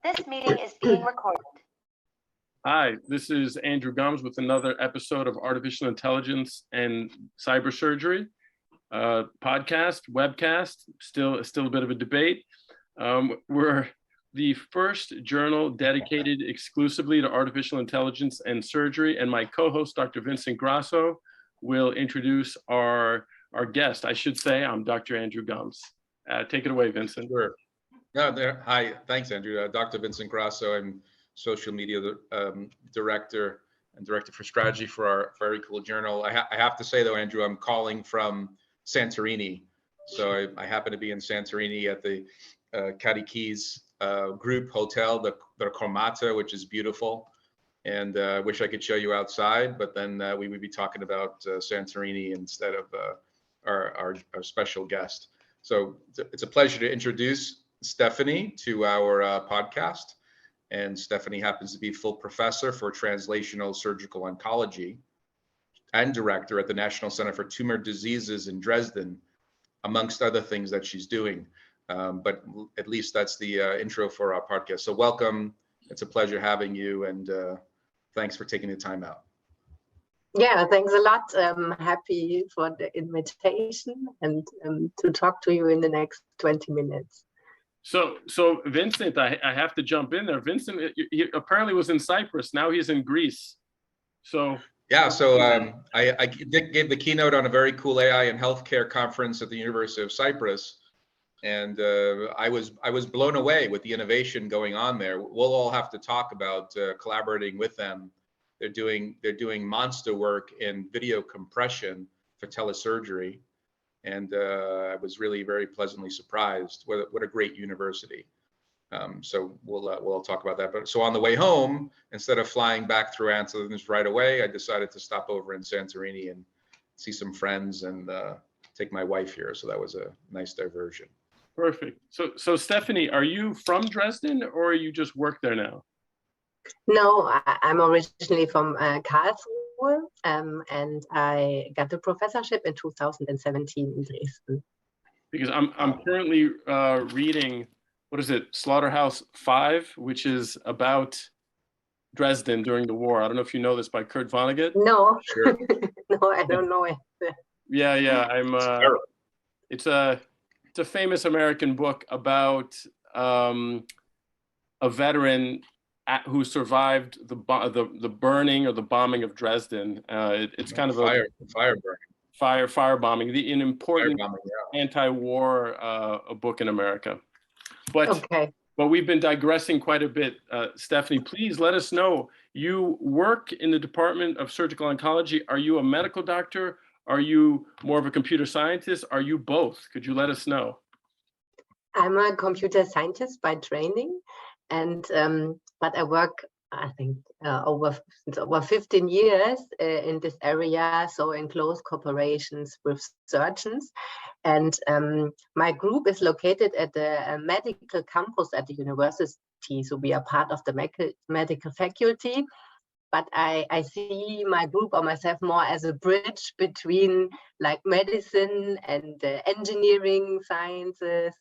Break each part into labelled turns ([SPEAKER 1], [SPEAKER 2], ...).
[SPEAKER 1] This meeting is being recorded.
[SPEAKER 2] Hi, this is Andrew Gumbs with another episode of Artificial Intelligence and Cybersurgery podcast, webcast, still a bit of a debate. We're the first journal dedicated exclusively to artificial intelligence and surgery, and my co-host, Dr. Vincent Grasso, will introduce our guest. I should say I'm Dr. Andrew Gumbs. Take it away, Vincent.
[SPEAKER 3] Sure. Hi, thanks, Andrew. Dr. Vincent Grasso. I'm social media director and director for strategy for our very cool journal. I have to say, though, Andrew, I'm calling from Santorini. So I happen to be in Santorini at the Kadikis group hotel, the Komata, which is beautiful. And I wish I could show you outside, but then we would be talking about Santorini instead of our special guest. So it's a pleasure to introduce Stefanie to our podcast. And Stefanie happens to be full professor for translational surgical oncology and director at the National Center for Tumor Diseases in Dresden, amongst other things that she's doing. But at least that's the intro for our podcast. So welcome. It's a pleasure having you, and thanks for taking the time out.
[SPEAKER 4] Yeah, thanks a lot. I'm happy for the invitation and to talk to you in the next 20 minutes.
[SPEAKER 2] So Vincent, I have to jump in there. Vincent, he apparently was in Cyprus. Now he's in Greece. So
[SPEAKER 3] yeah, so I gave the keynote on a very cool AI and healthcare conference at the University of Cyprus, and I was blown away with the innovation going on there. We'll all have to talk about collaborating with them. They're doing monster work in video compression for telesurgery. And I was really very pleasantly surprised. What a great university. So we'll talk about that. But so on the way home, instead of flying back through Athens right away, I decided to stop over in Santorini and see some friends and take my wife here. So that was a nice diversion.
[SPEAKER 2] Perfect. So Stefanie, are you from Dresden, or you just work there now?
[SPEAKER 4] No, I'm originally from Karlsruhe, and I got the professorship in 2017 in Dresden.
[SPEAKER 2] Because I'm currently reading, what is it, Slaughterhouse 5, which is about Dresden during the war. I don't know if you know this, by Kurt Vonnegut.
[SPEAKER 4] No,
[SPEAKER 3] Sure.
[SPEAKER 4] no, I don't know it.
[SPEAKER 2] Yeah. It's a famous American book about a veteran who survived the burning or the bombing of Dresden. It's kind of
[SPEAKER 3] fire burning.
[SPEAKER 2] Fire bombing, an important anti-war book in America. But we've been digressing quite a bit. Stefanie, please let us know. You work in the Department of Surgical Oncology. Are you a medical doctor? Are you more of a computer scientist? Are you both? Could you let us know?
[SPEAKER 4] I'm a computer scientist by training, and but I work, I think, over 15 years in this area, so in close cooperations with surgeons. And my group is located at the medical campus at the university, so we are part of the medical faculty. But I see my group or myself more as a bridge between like medicine and engineering sciences,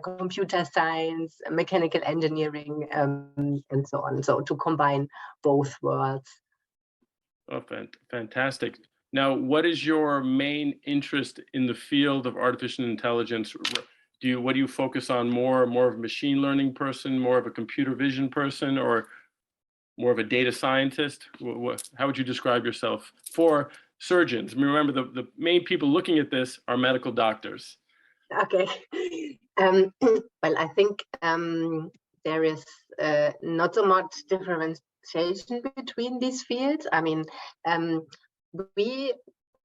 [SPEAKER 4] computer science, mechanical engineering, and so on. So to combine both worlds.
[SPEAKER 2] Oh, fantastic. Now, what is your main interest in the field of artificial intelligence? What do you focus on more of a machine learning person, more of a computer vision person, or more of a data scientist? How would you describe yourself for surgeons? I mean, remember, the main people looking at this are medical doctors.
[SPEAKER 4] Okay. Well, I think there is not so much differentiation between these fields. I mean, we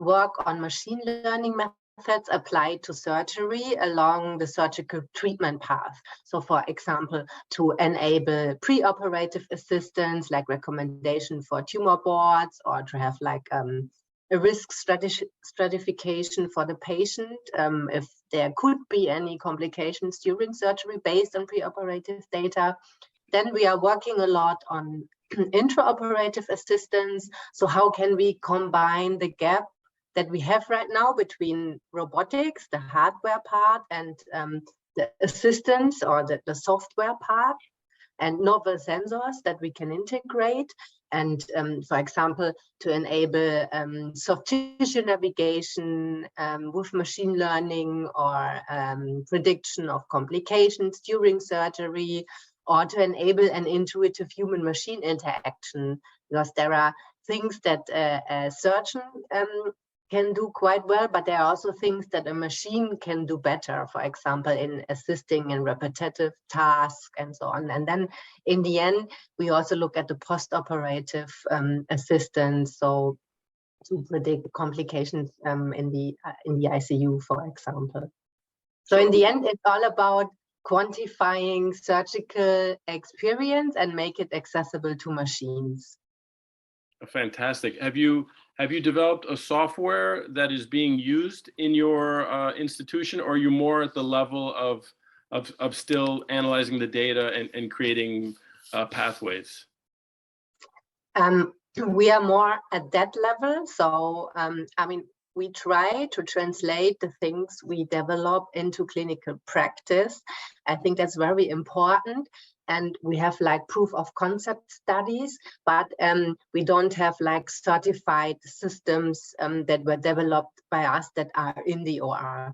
[SPEAKER 4] work on machine learning methods applied to surgery along the surgical treatment path. So for example, to enable pre-operative assistance, like recommendation for tumor boards, or to have like a risk stratification for the patient if there could be any complications during surgery based on pre-operative data. Then we are working a lot on intraoperative assistance. So how can we combine the gap that we have right now between robotics, the hardware part, and the assistance or the software part? and novel sensors that we can integrate. And for example, to enable soft tissue navigation with machine learning, or prediction of complications during surgery, or to enable an intuitive human-machine interaction, because there are things that a surgeon can do quite well, but there are also things that a machine can do better, for example, in assisting in repetitive tasks and so on. And then in the end, we also look at the post-operative assistance, so to predict complications in the ICU, for example. So in the end, it's all about quantifying surgical experience and make it accessible to machines.
[SPEAKER 2] Fantastic. Have you developed a software that is being used in your institution, or are you more at the level of still analyzing the data and creating pathways?
[SPEAKER 4] We are more at that level. So, I mean, we try to translate the things we develop into clinical practice. I think that's very important. And we have like proof of concept studies, but we don't have like certified systems that were developed by us that are in the OR.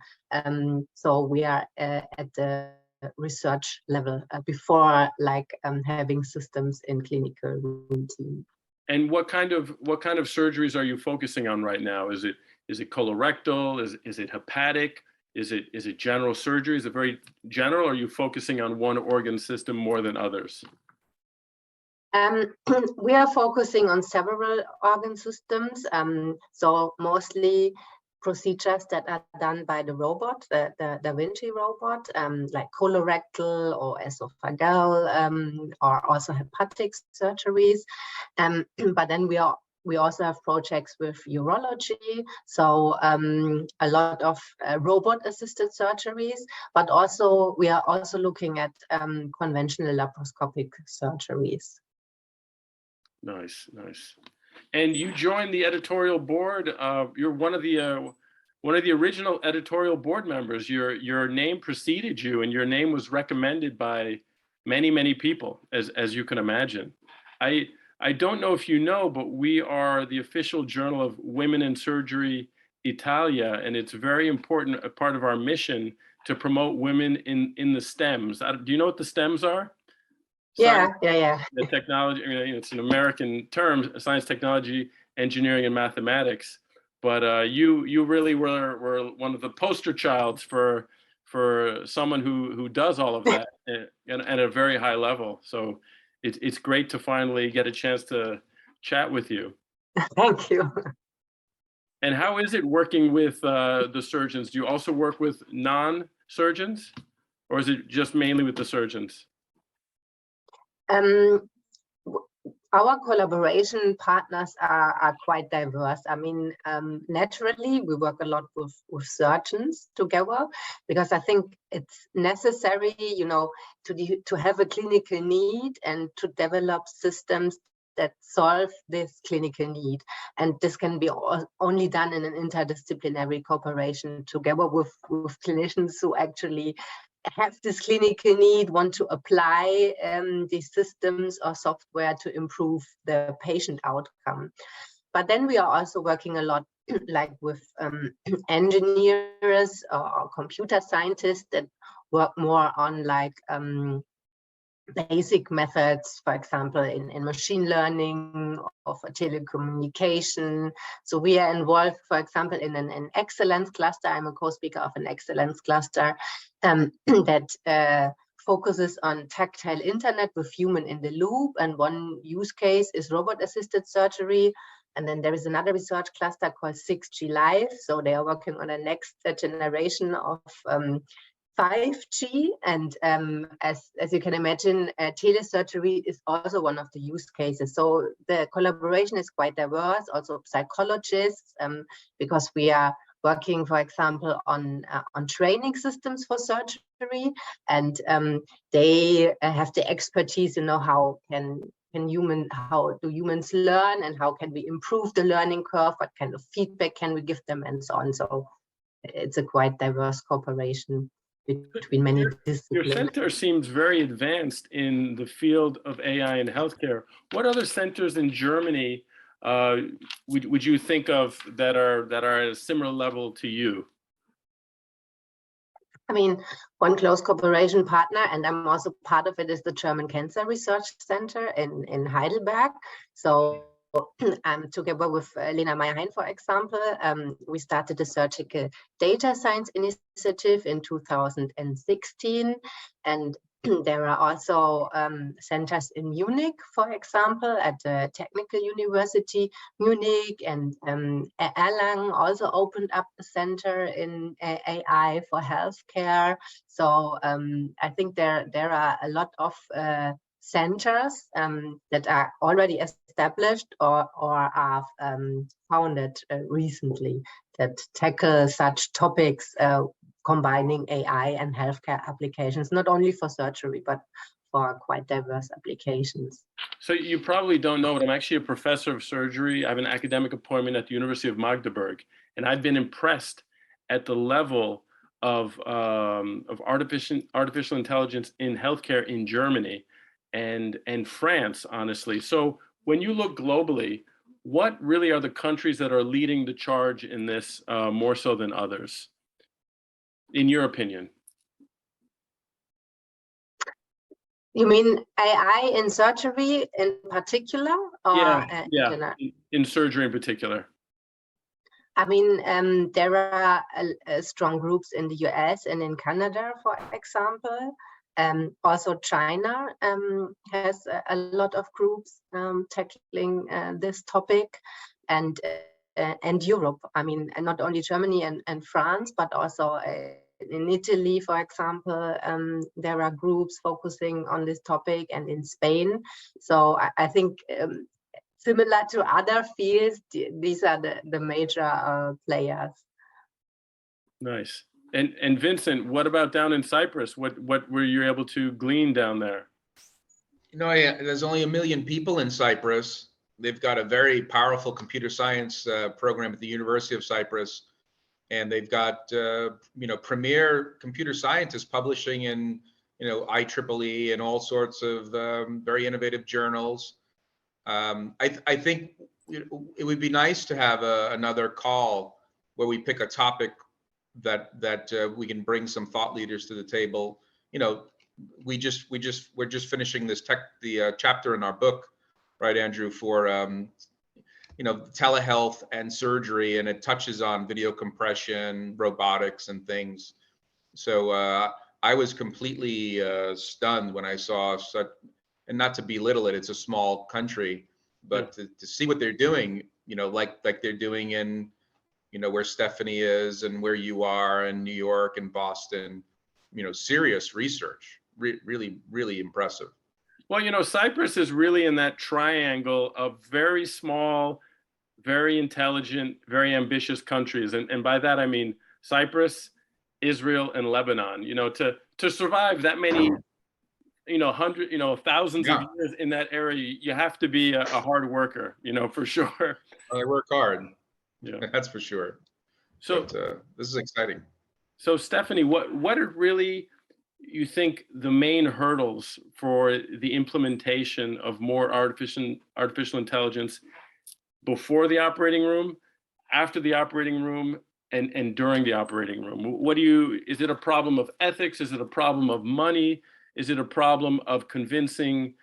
[SPEAKER 4] So we are at the research level before like having systems in clinical routine.
[SPEAKER 2] And what kind of surgeries are you focusing on right now? Is it colorectal? Is it hepatic? Is it general surgery? Is it very general, or are you focusing on one organ system more than others?
[SPEAKER 4] We are focusing on several organ systems. So mostly procedures that are done by the robot, the Da Vinci robot, like colorectal or esophageal, or also hepatic surgeries. But then we also have projects with urology, so a lot of robot-assisted surgeries, but also we are also looking at conventional laparoscopic surgeries.
[SPEAKER 2] Nice. And you joined the editorial board. You're one of the original editorial board members. Your name preceded you, and your name was recommended by many people, as you can imagine. I don't know if you know, but we are the official journal of Women in Surgery Italia, and it's very important, a part of our mission to promote women in the STEMs. Do you know what the STEMs are?
[SPEAKER 4] Yeah.
[SPEAKER 2] The technology, it's an American term, science, technology, engineering, and mathematics. But you really were one of the poster childs for someone who does all of that at a very high level. So it's great to finally get a chance to chat with you.
[SPEAKER 4] Thank you.
[SPEAKER 2] And how is it working with the surgeons? Do you also work with non-surgeons, or is it just mainly with the surgeons?
[SPEAKER 4] Our collaboration partners are quite diverse. I mean, naturally, we work a lot with surgeons together, because I think it's necessary, to have a clinical need and to develop systems that solve this clinical need. And this can be only done in an interdisciplinary cooperation together with clinicians who actually have this clinical need, want to apply these systems or software to improve the patient outcome. But then we are also working a lot like with engineers or computer scientists that work more on like basic methods, for example, in machine learning or for telecommunication. So we are involved, for example, in an excellence cluster. I'm a co-speaker of an excellence cluster that focuses on tactile internet with human in the loop. And one use case is robot-assisted surgery. And then there is another research cluster called 6G Live. So they are working on the next generation of 5G, and as you can imagine, telesurgery is also one of the use cases. So the collaboration is quite diverse, also psychologists, because we are working, for example, on training systems for surgery, and they have the expertise, how how do humans learn, and how can we improve the learning curve, what kind of feedback can we give them, and so on. So it's a quite diverse cooperation. between many
[SPEAKER 2] Your
[SPEAKER 4] disciplines.
[SPEAKER 2] center seems very advanced in the field of AI in healthcare. What other centers in Germany would you think of that are at a similar level to you?
[SPEAKER 4] I mean, one close cooperation partner, and I'm also part of it, is the German Cancer Research Center in Heidelberg. So together with Lena Meyer-Hein, for example, we started a surgical data science initiative in 2016. And there are also centers in Munich, for example, at the Technical University Munich, and Erlangen also opened up a center in AI for healthcare. So I think there are a lot of centers that are already established or are founded recently that tackle such topics, combining AI and healthcare applications, not only for surgery, but for quite diverse applications.
[SPEAKER 2] So you probably don't know, but I'm actually a professor of surgery. I have an academic appointment at the University of Magdeburg, and I've been impressed at the level of artificial intelligence in healthcare in Germany and France, honestly. So when you look globally, what really are the countries that are leading the charge in this more so than others, in your opinion?
[SPEAKER 4] You mean AI in surgery in particular? Or
[SPEAKER 2] yeah, in surgery in particular.
[SPEAKER 4] I mean, there are strong groups in the US and in Canada, for example. Also, China has a lot of groups tackling this topic, and Europe. I mean, and not only Germany and France, but also in Italy, for example, there are groups focusing on this topic, and in Spain. So I think similar to other fields, these are the major players.
[SPEAKER 2] Nice. And Vincent, what about down in Cyprus? What were you able to glean down there?
[SPEAKER 3] You know, there's only 1 million people in Cyprus. They've got a very powerful computer science program at the University of Cyprus, and they've got premier computer scientists publishing in IEEE and all sorts of very innovative journals. I think it would be nice to have another call where we pick a topic that we can bring some thought leaders to the table. You know, we're just finishing the chapter in our book, right, Andrew, for telehealth and surgery, and it touches on video compression, robotics, and things. So I was completely stunned when I saw such, and not to belittle it, it's a small country, but to see what they're doing, like they're doing in, where Stefanie is and where you are in New York and Boston, serious research, really, really impressive.
[SPEAKER 2] Well, Cyprus is really in that triangle of very small, very intelligent, very ambitious countries. And by that, I mean Cyprus, Israel, and Lebanon. To survive that many, thousands of years in that area, you have to be a hard worker, for sure.
[SPEAKER 3] I work hard.
[SPEAKER 2] Yeah,
[SPEAKER 3] that's for sure. So this is exciting.
[SPEAKER 2] So Stefanie, what are really, you think, the main hurdles for the implementation of more artificial intelligence before the operating room, after the operating room, and during the operating room? Is it a problem of ethics? Is it a problem of money? Is it a problem of convincing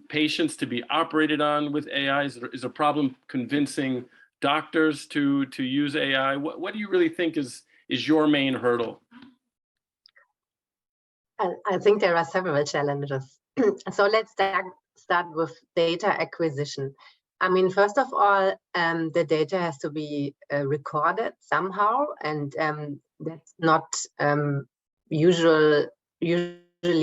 [SPEAKER 2] patients to be operated on with AI? Is it a problem convincing doctors to use AI? What do you really think is your main hurdle?
[SPEAKER 4] I think there are several challenges. So let's start with data acquisition. I mean, first of all, the data has to be recorded somehow, and that's not usually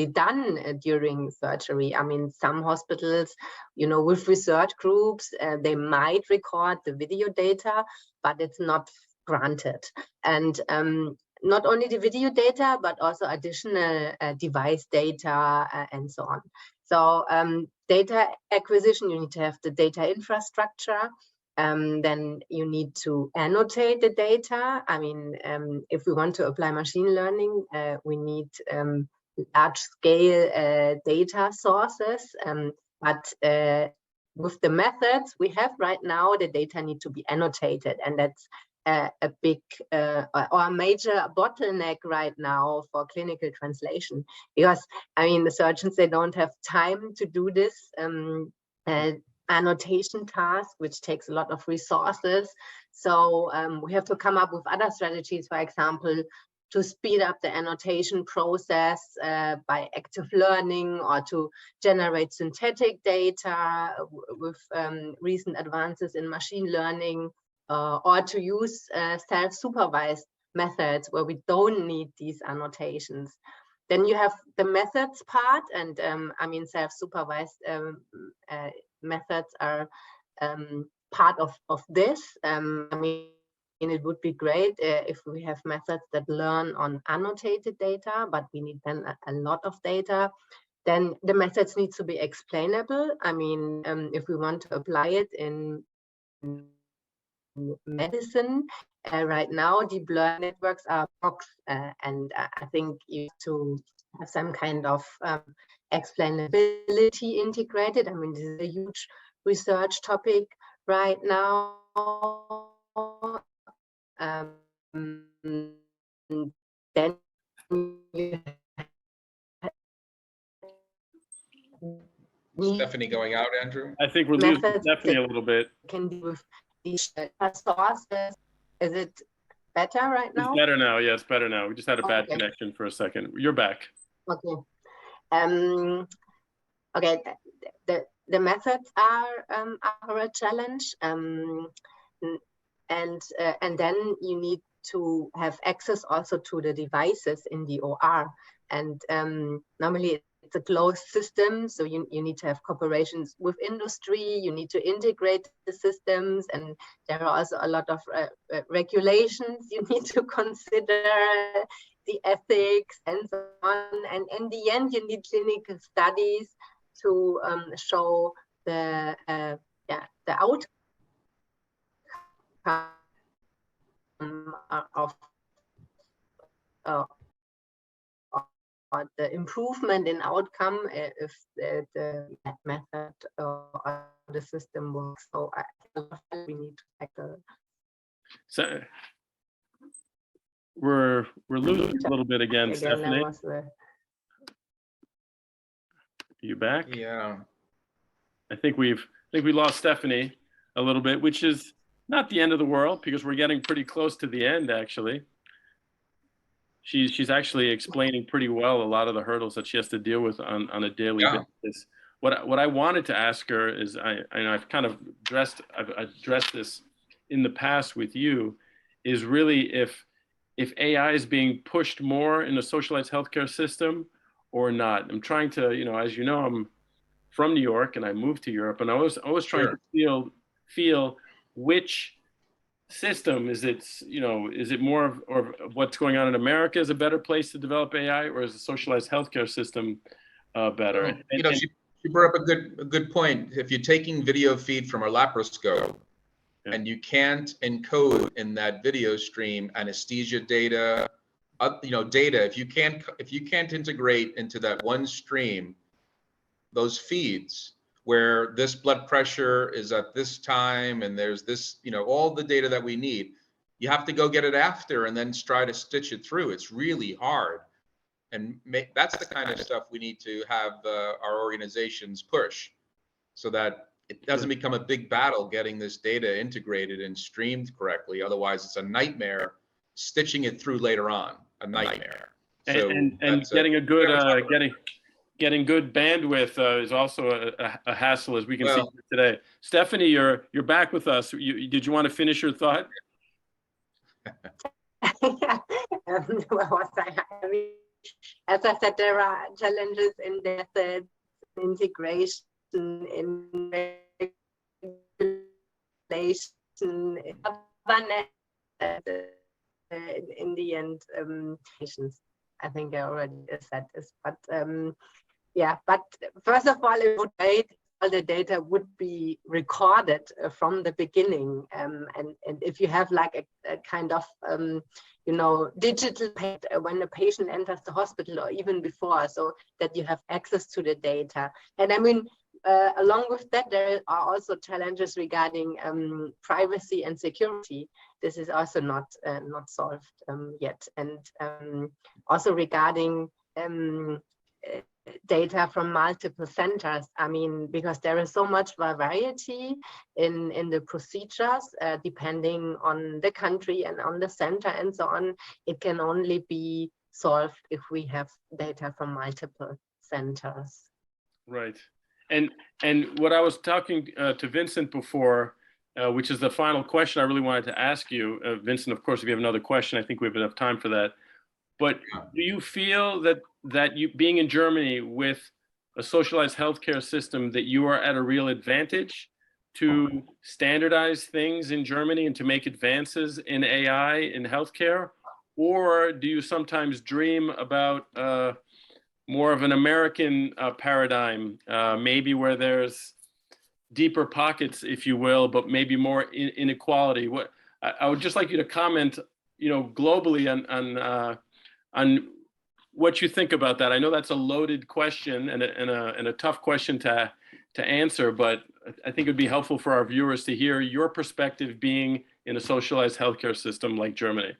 [SPEAKER 4] done during surgery. I mean, some hospitals, with research groups, they might record the video data, but it's not granted. And not only the video data, but also additional device data and so on. So data acquisition, you need to have the data infrastructure. then you need to annotate the data. I mean, if we want to apply machine learning, we need large-scale data sources. But with the methods we have right now, the data need to be annotated, and that's a big or a major bottleneck right now for clinical translation, because I mean the surgeons, they don't have time to do this annotation task, which takes a lot of resources. So we have to come up with other strategies, for example, to speed up the annotation process by active learning, or to generate synthetic data with recent advances in machine learning, or to use self-supervised methods where we don't need these annotations. Then you have the methods part, and I mean self-supervised methods are part of this. I mean, it would be great if we have methods that learn on annotated data, but we need then a lot of data. Then the methods need to be explainable. I mean, if we want to apply it in medicine, right now deep learning networks are box, and I think you have to have some kind of explainability integrated. I mean, this is a huge research topic right now. Then
[SPEAKER 3] Stefanie going out, Andrew?
[SPEAKER 2] I think we're losing Stefanie a little bit.
[SPEAKER 4] Can do with these sources. Is it better right now?
[SPEAKER 2] It's better now. Yeah, it's better now. We just had a bad connection for a second. You're back.
[SPEAKER 4] Okay. Okay. The methods are a challenge, and then you need to have access also to the devices in the OR. And normally it's a closed system, so you need to have cooperations with industry, you need to integrate the systems, and there are also a lot of regulations you need to consider, the ethics and so on. And in the end, you need clinical studies to show the outcome of the improvement in outcome if the method or the system works. So I think we need to tackle.
[SPEAKER 2] So we're losing a little bit again, Stefanie. Are you back?
[SPEAKER 3] Yeah.
[SPEAKER 2] I think we lost Stefanie a little bit, which is not the end of the world, because we're getting pretty close to the end, actually. She's actually explaining pretty well a lot of the hurdles that she has to deal with on a daily basis. What I wanted to ask her is, I've kind of addressed this in the past with you, is really if AI is being pushed more in the socialized healthcare system or not. I'm trying to, as you know, I'm from New York and I moved to Europe, and I was trying to feel which system is it more of what's going on in America is a better place to develop AI, or is the socialized healthcare system better?
[SPEAKER 3] She brought up a good point. If you're taking video feed from a laparoscope and you can't encode in that video stream anesthesia data, data, if you can't integrate into that one stream those feeds where this blood pressure is at this time and there's this, all the data that we need, you have to go get it after and then try to stitch it through. It's really hard. And that's the kind of stuff we need to have our organizations push, so that it doesn't become a big battle getting this data integrated and streamed correctly. Otherwise, it's a nightmare stitching it through later on, a nightmare.
[SPEAKER 2] And getting a good getting good bandwidth is also a hassle, as we can see today. Stefanie, you're back with us. Did you want to finish your thought?
[SPEAKER 4] As I said, there are challenges in methods, integration, in regulation, in the end, I think I already said this, but but first of all, it would be great the data would be recorded from the beginning. And if you have like a kind of, digital when the patient enters the hospital or even before, so that you have access to the data. And I mean, along with that, there are also challenges regarding privacy and security. This is also not solved yet. And also regarding data from multiple centers. I mean, because there is so much variety in the procedures, depending on the country and on the center and so on, it can only be solved if we have data from multiple centers.
[SPEAKER 2] Right. And what I was talking to Vincent before, which is the final question I really wanted to ask you, Vincent, of course, if you have another question, I think we have enough time for that. But do you feel that you being in Germany with a socialized healthcare system, that you are at a real advantage to standardize things in Germany and to make advances in AI in healthcare? Or do you sometimes dream about more of an American paradigm, maybe where there's deeper pockets, if you will, but maybe more inequality? What I would just like you to comment, globally on what you think about that. I know that's a loaded question and a tough question to answer, but I think it'd be helpful for our viewers to hear your perspective being in a socialized healthcare system like Germany.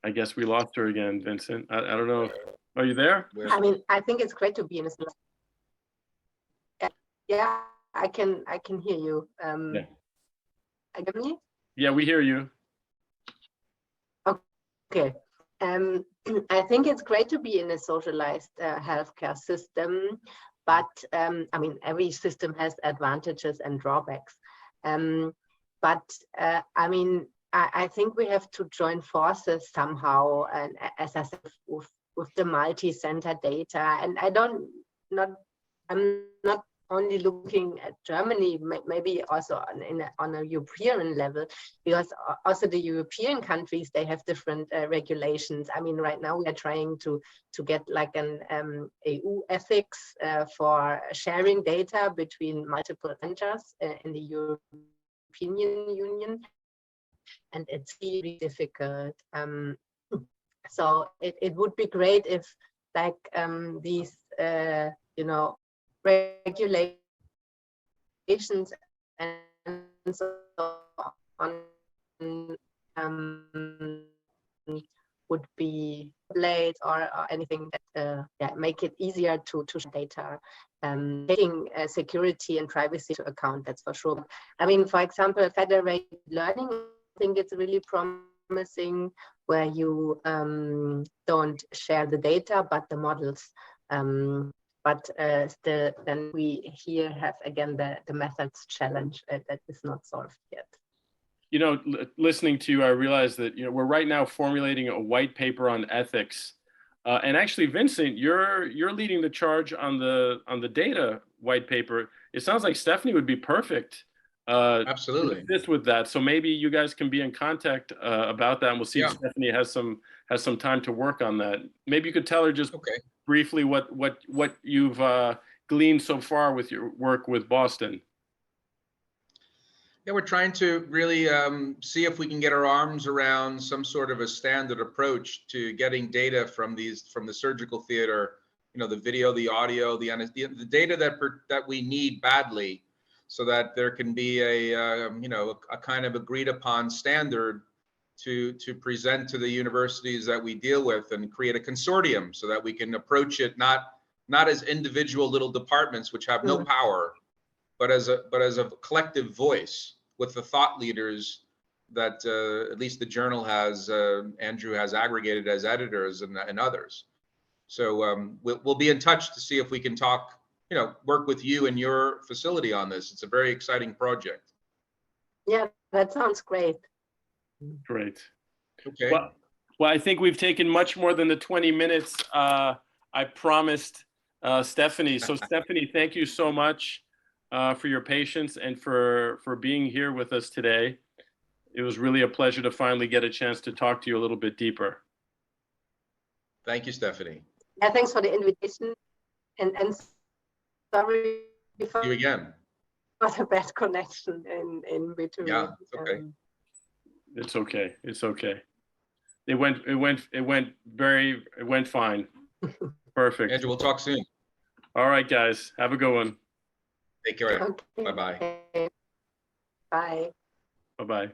[SPEAKER 2] I guess we lost her again, Vincent. I don't know. Are you there?
[SPEAKER 4] I mean, I think it's great to be in a. Yeah, I can hear you.
[SPEAKER 2] Yeah.
[SPEAKER 4] I get me?
[SPEAKER 2] Yeah, we hear you.
[SPEAKER 4] Okay. I think it's great to be in a socialized healthcare system, but I mean, every system has advantages and drawbacks. But I mean, I think we have to join forces somehow, and as I said, with the multi-center data. And I'm not only looking at Germany, maybe also on a European level, because also the European countries, they have different regulations. I mean, right now we are trying to get like an EU ethics for sharing data between multiple centers in the European Union, and it's really difficult. So it would be great if like these, regulations and so on would be late or anything that make it easier to share data, taking security and privacy to account, that's for sure. I mean, for example, federated learning, I think it's really promising, where you don't share the data but the models. But still, then we here have again the methods challenge that is not solved yet.
[SPEAKER 2] Listening to you, I realize that we're right now formulating a white paper on ethics, and actually, Vincent, you're leading the charge on the data white paper. It sounds like Stefanie would be perfect.
[SPEAKER 3] Absolutely.
[SPEAKER 2] With that, so maybe you guys can be in contact about that, and we'll see if Stefanie has some time to work on that. Maybe you could tell her just briefly what you've gleaned so far with your work with Boston.
[SPEAKER 3] Yeah, we're trying to really see if we can get our arms around some sort of a standard approach to getting data from the surgical theater. The video, the audio, the data that we need badly, so that there can be a kind of agreed upon standard to present to the universities that we deal with, and create a consortium so that we can approach it not as individual little departments which have no power, but as a collective voice with the thought leaders that at least the journal has, Andrew has aggregated as editors and others. So we'll be in touch to see if we can work with you and your facility on this. It's a very exciting project.
[SPEAKER 4] Yeah, that sounds great.
[SPEAKER 2] Great.
[SPEAKER 3] Okay.
[SPEAKER 2] Well, I think we've taken much more than the 20 minutes I promised Stefanie. So Stefanie, thank you so much for your patience and for being here with us today. It was really a pleasure to finally get a chance to talk to you a little bit deeper.
[SPEAKER 3] Thank you, Stefanie.
[SPEAKER 4] Yeah, thanks for the invitation, and sorry for
[SPEAKER 3] You again.
[SPEAKER 4] the bad connection in between.
[SPEAKER 3] Yeah, it's okay.
[SPEAKER 2] It's okay. It's okay. It went fine. Perfect.
[SPEAKER 3] Andrew, we'll talk soon.
[SPEAKER 2] All right, guys. Have a good one.
[SPEAKER 3] Take care.
[SPEAKER 4] Okay.
[SPEAKER 3] Bye-bye.
[SPEAKER 4] Bye.
[SPEAKER 2] Bye-bye.